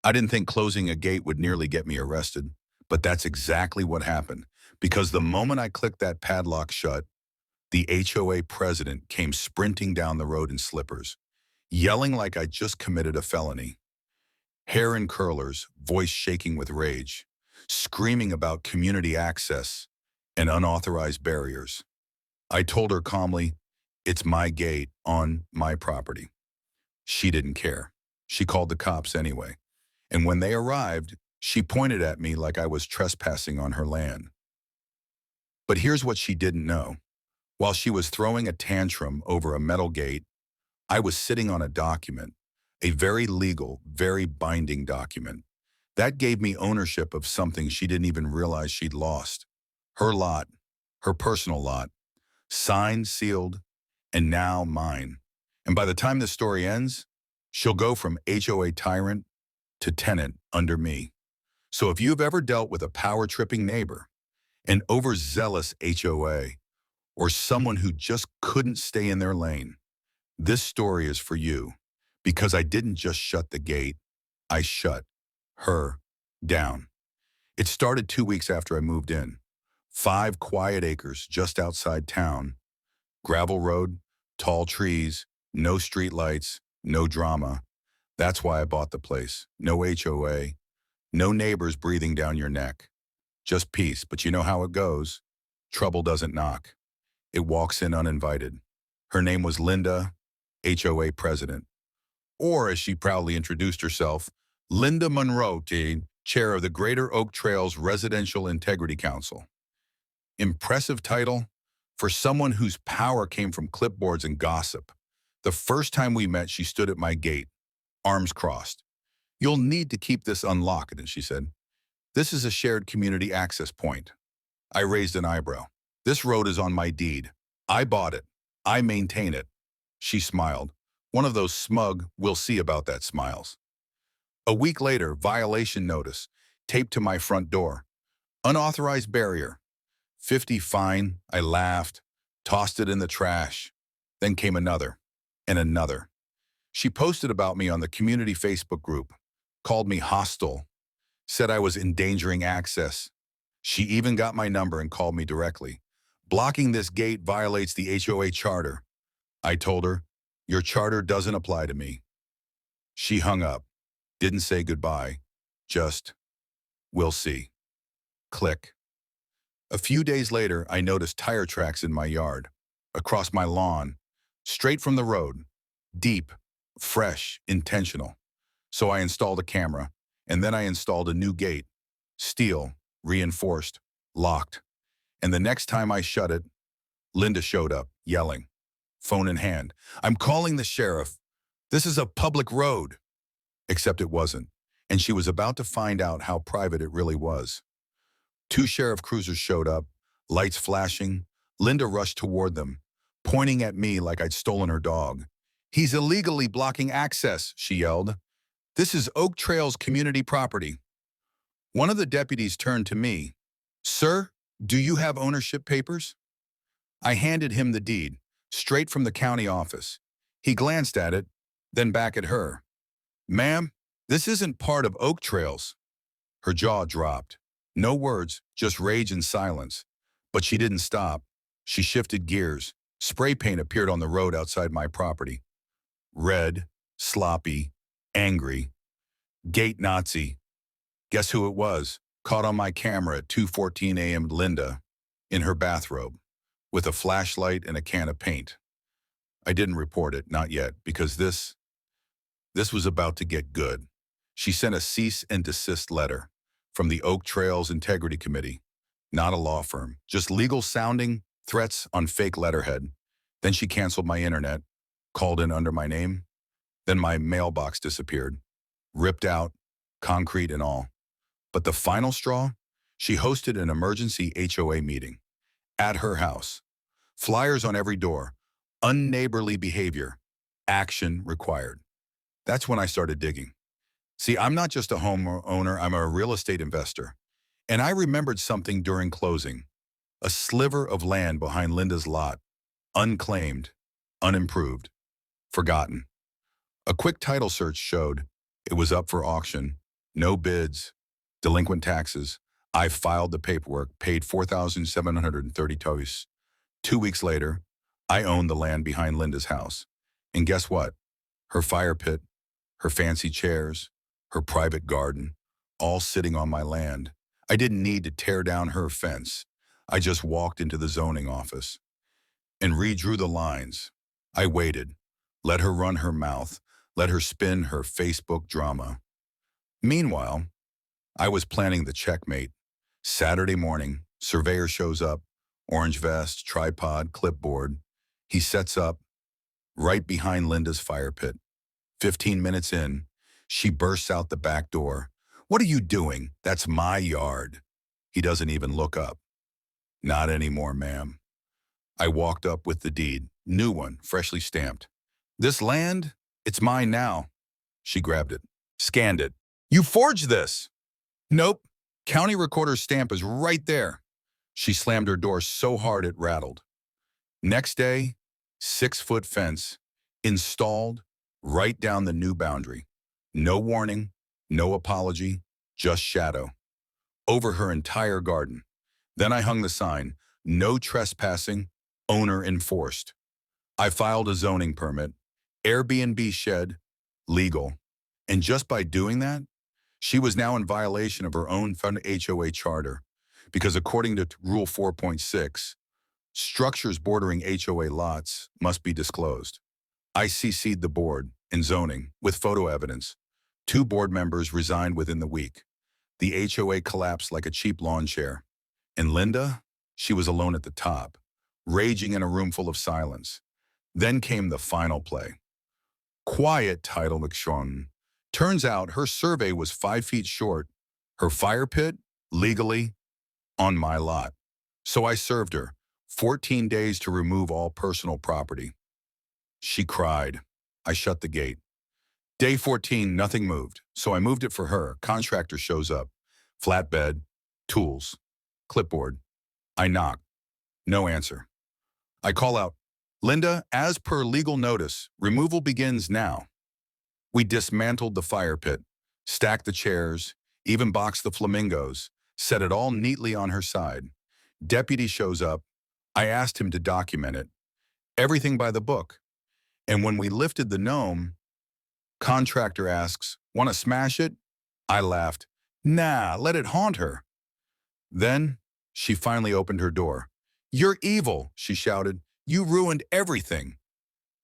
I didn't think closing a gate would nearly get me arrested, but that's exactly what happened. Because the moment I clicked that padlock shut, the HOA president came sprinting down the road in slippers, yelling like I just committed a felony. Hair in curlers, voice shaking with rage, screaming about community access and unauthorized barriers. I told her calmly, "It's my gate on my property." She didn't care. She called the cops anyway. And when they arrived, she pointed at me like I was trespassing on her land. But here's what she didn't know. While she was throwing a tantrum over a metal gate, I was sitting on a document, a very legal, very binding document. That gave me ownership of something she didn't even realize she'd lost. Her lot, her personal lot, signed, sealed, and now mine. And by the time this story ends, she'll go from HOA tyrant to tenant under me. So if you've ever dealt with a power-tripping neighbor, an overzealous HOA, or someone who just couldn't stay in their lane, this story is for you. Because I didn't just shut the gate, I shut her down. It started 2 weeks after I moved in. 5 quiet acres just outside town. Gravel road, tall trees, no street lights, no drama. That's why I bought the place. No HOA, no neighbors breathing down your neck. Just peace, but you know how it goes. Trouble doesn't knock. It walks in uninvited. Her name was Linda, HOA president. Or, as she proudly introduced herself, Linda Monroe, chair of the Greater Oak Trails Residential Integrity Council. Impressive title for someone whose power came from clipboards and gossip. The first time we met, she stood at my gate, arms crossed. "You'll need to keep this unlocked," she said. "This is a shared community access point." I raised an eyebrow. "This road is on my deed. I bought it. I maintain it." She smiled. One of those smug, "we'll see about that" smiles. A week later, violation notice, taped to my front door. Unauthorized barrier. 50 fine. I laughed, tossed it in the trash. Then came another, and another. She posted about me on the community Facebook group, called me hostile, said I was endangering access. She even got my number and called me directly. "Blocking this gate violates the HOA charter." I told her, "Your charter doesn't apply to me." She hung up, didn't say goodbye, just, "We'll see." Click. A few days later, I noticed tire tracks in my yard, across my lawn, straight from the road, deep, fresh, intentional. So I installed a camera, and then I installed a new gate, steel, reinforced, locked. And the next time I shut it, Linda showed up, yelling, phone in hand, "I'm calling the sheriff. This is a public road." Except it wasn't, and she was about to find out how private it really was. 2 sheriff cruisers showed up, lights flashing. Linda rushed toward them, pointing at me like I'd stolen her dog. "He's illegally blocking access," she yelled. "This is Oak Trails community property." One of the deputies turned to me. "Sir, do you have ownership papers?" I handed him the deed, straight from the county office. He glanced at it, then back at her. "Ma'am, this isn't part of Oak Trails." Her jaw dropped. No words, just rage and silence. But she didn't stop. She shifted gears. Spray paint appeared on the road outside my property. Red, sloppy, angry. Gate Nazi. Guess who it was? Caught on my camera at 2:14 a.m. Linda, in her bathrobe, with a flashlight and a can of paint. I didn't report it, not yet, because this was about to get good. She sent a cease and desist letter from the Oak Trails Integrity Committee, not a law firm, just legal sounding threats on fake letterhead. Then she canceled my internet, called in under my name. Then my mailbox disappeared, ripped out, concrete and all. But the final straw? She hosted an emergency HOA meeting at her house. Flyers on every door, unneighborly behavior, action required. That's when I started digging. See, I'm not just a homeowner, I'm a real estate investor. And I remembered something during closing. A sliver of land behind Linda's lot, unclaimed, unimproved, forgotten. A quick title search showed it was up for auction, No bids, delinquent taxes. I filed the paperwork, paid 4,730 toys. 2 weeks later, I owned the land behind Linda's house. And guess what? Her fire pit, her fancy chairs, her private garden, all sitting on my land. I didn't need to tear down her fence. I just walked into the zoning office and redrew the lines. I waited, let her run her mouth, let her spin her Facebook drama. Meanwhile, I was planning the checkmate. Saturday morning, surveyor shows up, orange vest, tripod, clipboard. He sets up right behind Linda's fire pit. 15 minutes in, she bursts out the back door. "What are you doing? That's my yard." He doesn't even look up. "Not anymore, ma'am." I walked up with the deed, new one, freshly stamped. "This land, it's mine now." She grabbed it, scanned it. "You forged this." "Nope. County recorder's stamp is right there." She slammed her door so hard it rattled. Next day, 6-foot fence, installed right down the new boundary. No warning, no apology, just shadow. Over her entire garden. Then I hung the sign, "No trespassing, owner enforced." I filed a zoning permit, Airbnb shed, legal. And just by doing that, she was now in violation of her own HOA charter, because according to Rule 4.6, structures bordering HOA lots must be disclosed. I CC'd the board and zoning with photo evidence. 2 board members resigned within the week. The HOA collapsed like a cheap lawn chair. And Linda, she was alone at the top, raging in a room full of silence. Then came the final play. Quiet, title McShawn. Turns out her survey was 5 feet short. Her fire pit, legally, on my lot. So I served her 14 days to remove all personal property. She cried. I shut the gate. Day 14, nothing moved. So I moved it for her. Contractor shows up. Flatbed, tools, clipboard. I knock. No answer. I call out, "Linda, as per legal notice, removal begins now." We dismantled the fire pit, stacked the chairs, even boxed the flamingos, set it all neatly on her side. Deputy shows up. I asked him to document it. Everything by the book. And when we lifted the gnome, contractor asks, "Want to smash it?" I laughed. "Nah, let it haunt her." Then she finally opened her door. "You're evil," she shouted. "You ruined everything."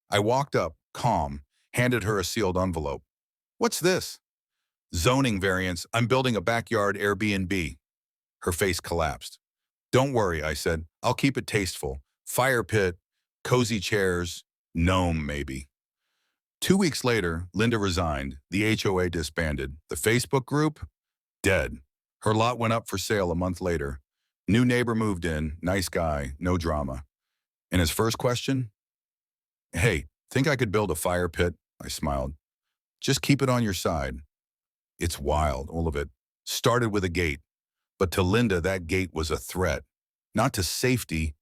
I walked up, calm, handed her a sealed envelope. "What's this?" "Zoning variance. I'm building a backyard Airbnb." Her face collapsed. "Don't worry," I said. "I'll keep it tasteful. Fire pit, cozy chairs, gnome maybe." 2 weeks later, Linda resigned. The HOA disbanded. The Facebook group? Dead. Her lot went up for sale a month later. New neighbor moved in, nice guy, no drama. And his first question? "Hey, think I could build a fire pit?" I smiled. "Just keep it on your side." It's wild, all of it. Started with a gate. But to Linda, that gate was a threat. Not to safety,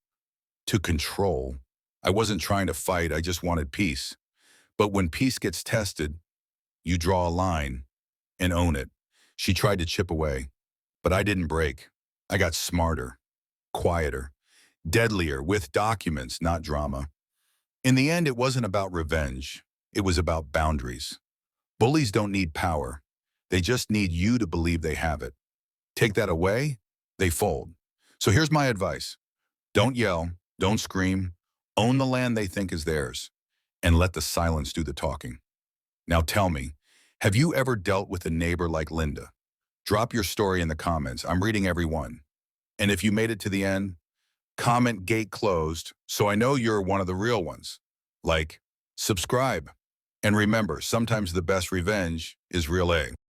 to control. I wasn't trying to fight, I just wanted peace. But when peace gets tested, you draw a line and own it. She tried to chip away, but I didn't break. I got smarter, quieter, deadlier, with documents, not drama. In the end, it wasn't about revenge. It was about boundaries. Bullies don't need power. They just need you to believe they have it. Take that away, they fold. So here's my advice. Don't yell, don't scream, own the land they think is theirs, and let the silence do the talking. Now tell me, have you ever dealt with a neighbor like Linda? Drop your story in the comments. I'm reading every one. And if you made it to the end, comment "gate closed" so I know you're one of the real ones. Like, subscribe. And remember, sometimes the best revenge is real A.